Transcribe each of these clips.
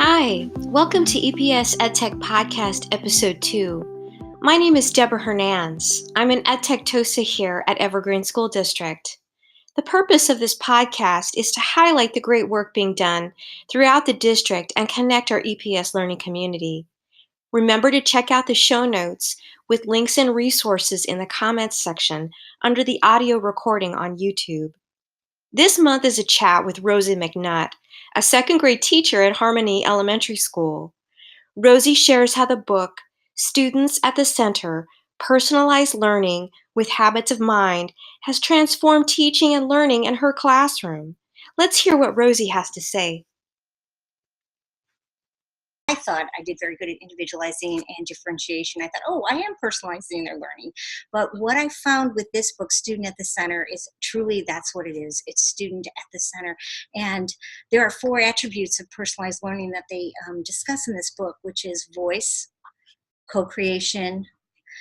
Hi, welcome to EPS EdTech Podcast Episode 2. My name is Debra Hernandez. I'm an EdTech TOSA here at Evergreen School District. The purpose of this podcast is to highlight the great work being done throughout the district and connect our EPS learning community. Remember to check out the show notes with links and resources in the comments section under the audio recording on YouTube. This month is a chat with Rosie McNutt, a second grade teacher at Harmony Elementary School. Rosie shares how the book, Students at the Center, Personalized Learning with Habits of Mind, has transformed teaching and learning in her classroom. Let's hear what Rosie has to say. I thought I did very good at individualizing and differentiation. I thought, oh, I am personalizing their learning. But what I found with this book, Student at the Center, is truly that's what it is. It's student at the center. And there are 4 attributes of personalized learning that they discuss in this book, which is voice, co-creation,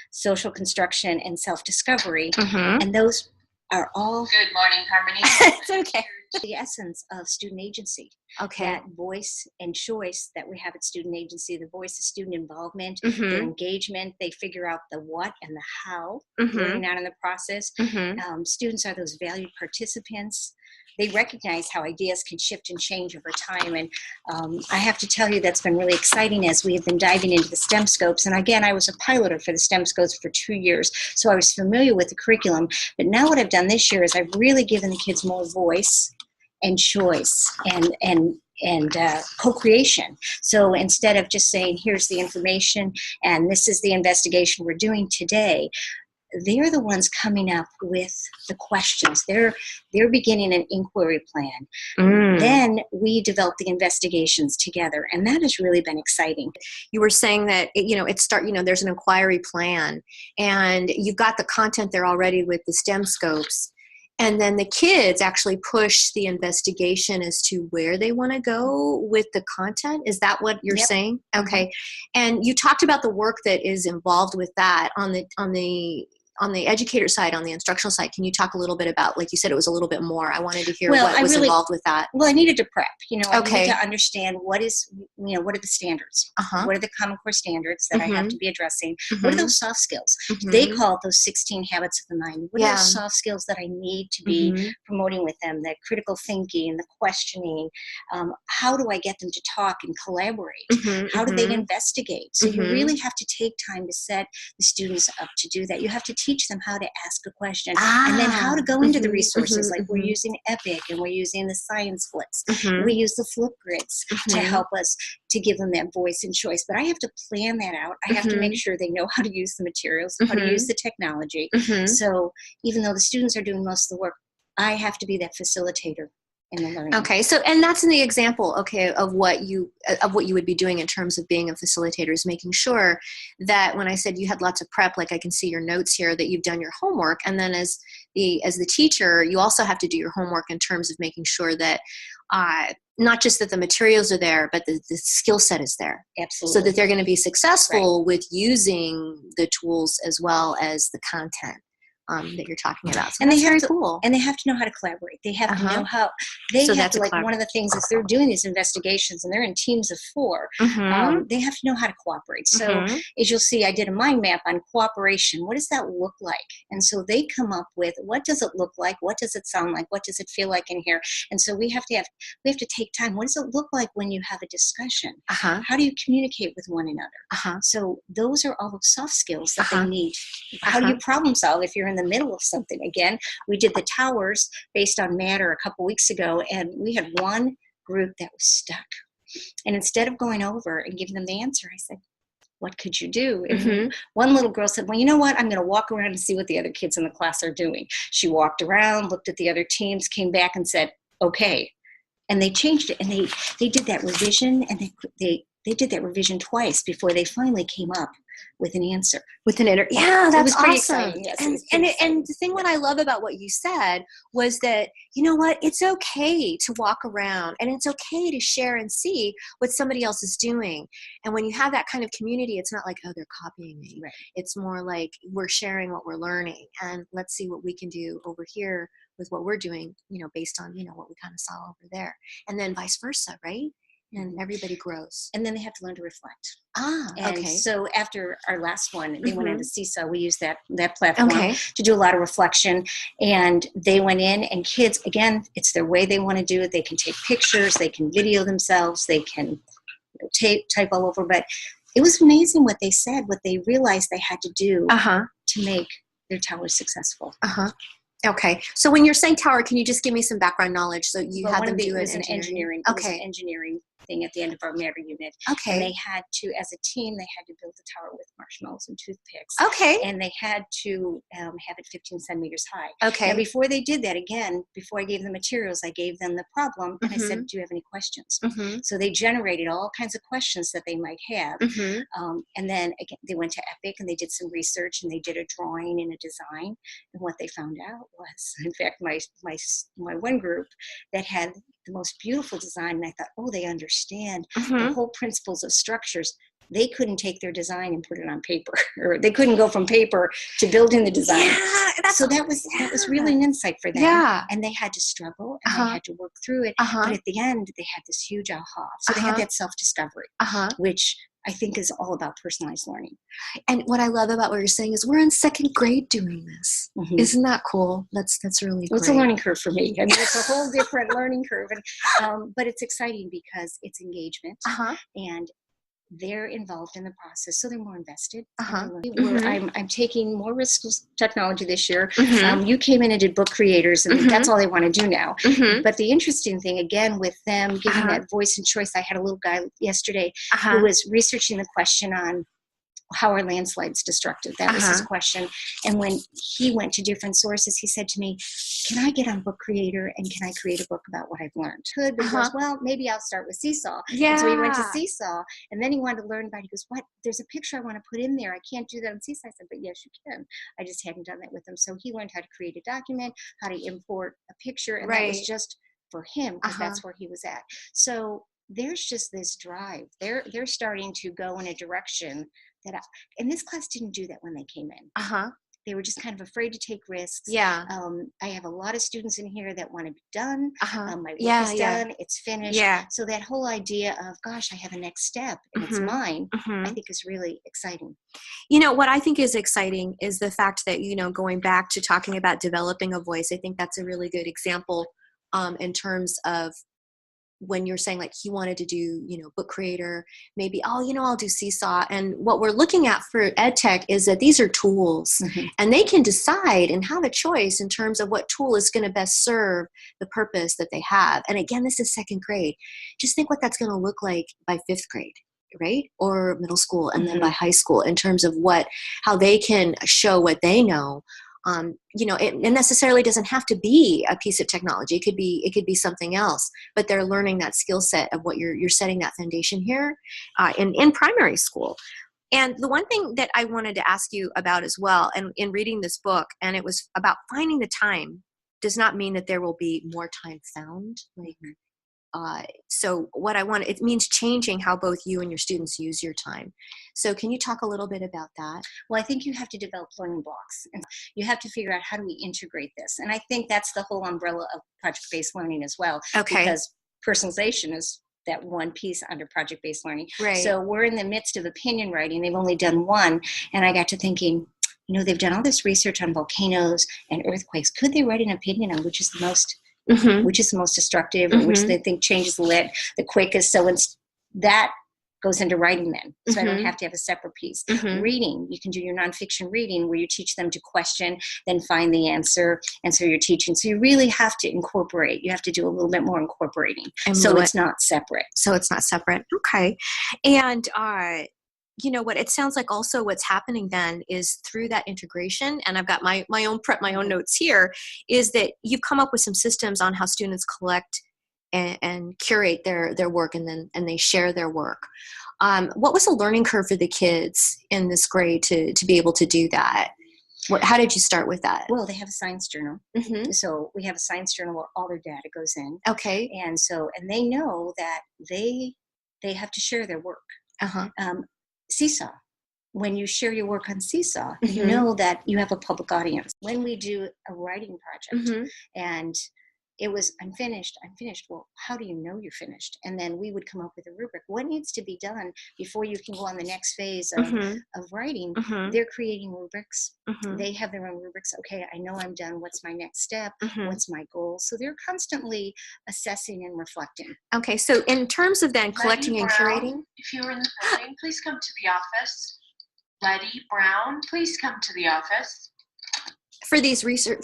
social construction, and self-discovery. And those are all... Good morning, Harmony. It's okay. The essence of student agency. Okay. That voice and choice that we have at student agency, the voice of student involvement, their engagement, they figure out the what and the how early on in the process. Students are those valued participants. They recognize how ideas can shift and change over time. And I have to tell you, that's been really exciting as we have been diving into the STEM scopes. And again, I was a piloter for the STEM scopes for 2 years, so I was familiar with the curriculum. But now what I've done this year is I've really given the kids more voice and choice and co-creation. So instead of just saying, here's the information and this is the investigation we're doing today, they're the ones coming up with the questions. They're beginning an inquiry plan. Then we develop the investigations together, and that has really been exciting. You were saying that there's an inquiry plan, and you've got the content there already with the STEM scopes. And then the kids actually push the investigation as to where they want to go with the content. Is that what you're saying? Okay. And you talked about the work that is involved with that on the educator side, on the instructional side. Can you talk a little bit about, like you said, it was a little bit more. I wanted to hear what was involved with that. Well, I needed to prep. I needed to understand what are the standards? What are the Common Core standards that I have to be addressing? What are those soft skills? They call it those 16 habits of the mind. What are those soft skills that I need to be promoting with them? The critical thinking, the questioning. How do I get them to talk and collaborate? How do they investigate? So you really have to take time to set the students up to do that. You have to teach them how to ask a question and then how to go into the resources. Like we're using Epic and we're using the science flips. We use the flip grids to help us to give them that voice and choice. But I have to plan that out. I have to make sure they know how to use the materials, how to use the technology. So even though the students are doing most of the work, I have to be that facilitator in the learning. Okay, so and that's in the example, of what you would be doing in terms of being a facilitator, is making sure that when I said you had lots of prep, like I can see your notes here, that you've done your homework, and then as the teacher, you also have to do your homework in terms of making sure that not just that the materials are there, but the skill set is there. Absolutely. So that they're going to be successful with using the tools as well as the content that you're talking about. So and that's they have very to, cool. And they have to know how to collaborate. They have to know how, one of the things is they're doing these investigations and they're in teams of 4. They have to know how to cooperate. So as you'll see, I did a mind map on cooperation. What does that look like? And so they come up with, what does it look like? What does it sound like? What does it feel like in here? And so we have to take time. What does it look like when you have a discussion? How do you communicate with one another? So those are all the soft skills that they need. How do you problem solve if you're in the middle of something? Again, we did the towers based on matter a couple weeks ago, and we had one group that was stuck. And instead of going over and giving them the answer, I said, what could you do? And one little girl said, well, you know what? I'm going to walk around and see what the other kids in the class are doing. She walked around, looked at the other teams, came back and said, okay. And they changed it, and they did that revision, and they did that revision twice before they finally came up with an answer. Yeah, that's awesome. Exciting. Yes, and the thing what I love about what you said was that, you know what, it's okay to walk around and it's okay to share and see what somebody else is doing. And when you have that kind of community, it's not like, oh, they're copying me. Right. It's more like we're sharing what we're learning, and let's see what we can do over here with what we're doing, based on, what we kind of saw over there. And then vice versa, right? And everybody grows. And then they have to learn to reflect. Okay. So after our last one, they went into Seesaw. We used that platform to do a lot of reflection. And they went in, and kids, again, it's their way they want to do it. They can take pictures. They can video themselves. They can type all over. But it was amazing what they said, what they realized they had to do to make their tower successful. Okay. So when you're saying tower, can you just give me some background knowledge? So you had them do it was an engineering. It was an engineering thing at the end of our matter unit. Okay. And they had to, as a team, they had to build a tower with marshmallows and toothpicks. Okay. And they had to have it 15 centimeters high. Okay. Now, before they did that, again, before I gave them materials, I gave them the problem, and I said, do you have any questions? So they generated all kinds of questions that they might have. And then, again, they went to Epic, and they did some research, and they did a drawing and a design. And what they found out was, in fact, my one group that had the most beautiful design, and I thought, oh, they understand the whole principles of structures. They couldn't take their design and put it on paper, or they couldn't go from paper to building the design. So that was really an insight for them. And they had to struggle, and they had to work through it. But at the end, they had this huge aha. So they had that self-discovery, which I think is all about personalized learning. And what I love about what you're saying is we're in second grade doing this. Isn't that cool? That's really great. It's a learning curve for me. I mean, it's a whole different learning curve. And, but it's exciting because it's engagement. And they're involved in the process, so they're more invested. I'm taking more risks with technology this year. You came in and did book creators, and that's all they want to do now. But the interesting thing, again, with them giving that voice and choice, I had a little guy yesterday who was researching the question on how are landslides destructive? That was his question. And when he went to different sources, he said to me, can I get on Book Creator and can I create a book about what I've learned? Could, but he goes, well, maybe I'll start with Seesaw. And so he went to Seesaw, and then he wanted to learn about it. He goes, what? There's a picture I want to put in there. I can't do that on Seesaw. I said, but yes, you can. I just hadn't done that with him. So he learned how to create a document, how to import a picture, and that was just for him because that's where he was at. So there's just this drive. They're starting to go in a direction and this class didn't do that when they came in. They were just kind of afraid to take risks. I have a lot of students in here that want to be done. My work is done. It's finished. So that whole idea of, gosh, I have a next step and it's mine, I think is really exciting. You know, what I think is exciting is the fact that, you know, going back to talking about developing a voice, I think that's a really good example in terms of when you're saying like he wanted to do, you know, Book Creator, maybe, I'll do Seesaw. And what we're looking at for EdTech is that these are tools and they can decide and have a choice in terms of what tool is going to best serve the purpose that they have. And again, this is second grade. Just think what that's going to look like by fifth grade, right? Or middle school, and then by high school in terms of how they can show what they know. You know, it necessarily doesn't have to be a piece of technology. It could be something else, but they're learning that skill set of what you're setting that foundation here in primary school. And the one thing that I wanted to ask you about as well, and in reading this book, and it was about finding the time, does not mean that there will be more time found. So it means changing how both you and your students use your time. So can you talk a little bit about that? Well, I think you have to develop learning blocks, and you have to figure out how do we integrate this. And I think that's the whole umbrella of project-based learning as well. Because personalization is that one piece under project-based learning. So we're in the midst of opinion writing. They've only done one. And I got to thinking, you know, they've done all this research on volcanoes and earthquakes. Could they write an opinion on which is the most destructive, or which they think changes the quickest? So that goes into writing then. So I don't have to have a separate piece. Reading, you can do your nonfiction reading where you teach them to question, then find the answer. And so you're teaching. So you really have to incorporate. You have to do a little bit more incorporating. So it's not separate. Okay. And you know what, it sounds like also what's happening then is through that integration, and I've got my own notes here, is that you've come up with some systems on how students collect and curate their work, and they share their work. What was the learning curve for the kids in this grade to be able to do that? How did you start with that? Well, they have a science journal. So we have a science journal where all their data goes in. Okay. And they know that they have to share their work. Seesaw. When you share your work on Seesaw, you know that you have a public audience. When we do a writing project, and it was, I'm finished. Well, how do you know you're finished? And then we would come up with a rubric. What needs to be done before you can go on the next phase of writing? They're creating rubrics. They have their own rubrics. Okay, I know I'm done. What's my next step? What's my goal? So they're constantly assessing and reflecting. Okay, so in terms of then collecting and curating. If you're in the building, please come to the office. Letty Brown, please come to the office. For this research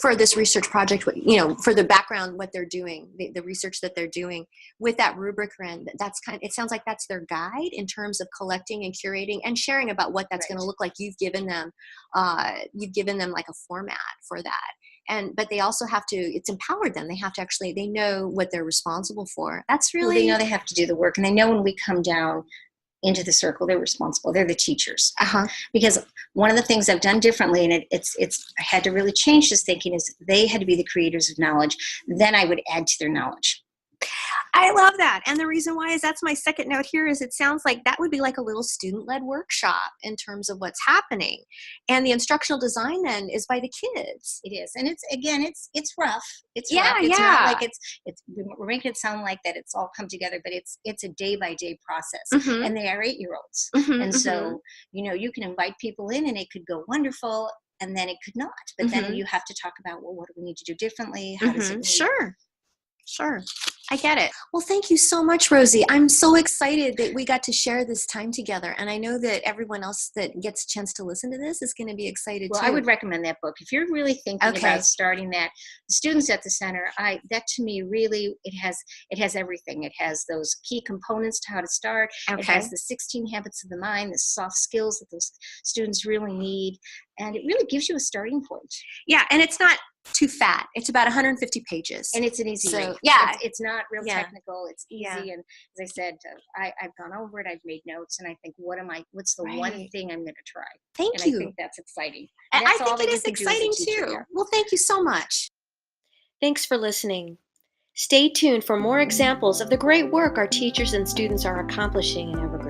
project, for the background, what they're doing, the research that they're doing with that rubric, it sounds like that's their guide in terms of collecting and curating and sharing about what that's going to look like. You've given them like a format for that. But they also have to, it's empowered them. They have to they know what they're responsible for. That's really, they know they have to do the work, and they know when we come down into the circle, they're responsible. They're the teachers. Because one of the things I've done differently, and I had to really change this thinking, is they had to be the creators of knowledge. Then I would add to their knowledge. I love that. And the reason why is that's my second note here is it sounds like that would be like a little student-led workshop in terms of what's happening. And the instructional design then is by the kids. It is. And it's rough. It's rough. It's not like we're making it sound like that it's all come together, but it's a day-by-day process. And they are 8-year-olds. And so, you can invite people in and it could go wonderful, and then it could not. But then you have to talk about, well, what do we need to do differently? How does it move? Sure. I get it. Well, thank you so much, Rosie. I'm so excited that we got to share this time together. And I know that everyone else that gets a chance to listen to this is going to be excited too. Well, I would recommend that book. If you're really thinking about starting that, the Students at the Center, that to me really, it has everything. It has those key components to how to start. It has the 16 habits of the mind, the soft skills that those students really need. And it really gives you a starting point. Yeah, and it's not too fat. It's about 150 pages. And it's an easy read. Yeah. It's not real technical. It's easy. And as I said, I've gone over it. I've made notes. And I think, what's the one thing I'm going to try? Thank you. I think that's exciting. And I think it is exciting too. Well, thank you so much. Thanks for listening. Stay tuned for more examples of the great work our teachers and students are accomplishing in Evergreen.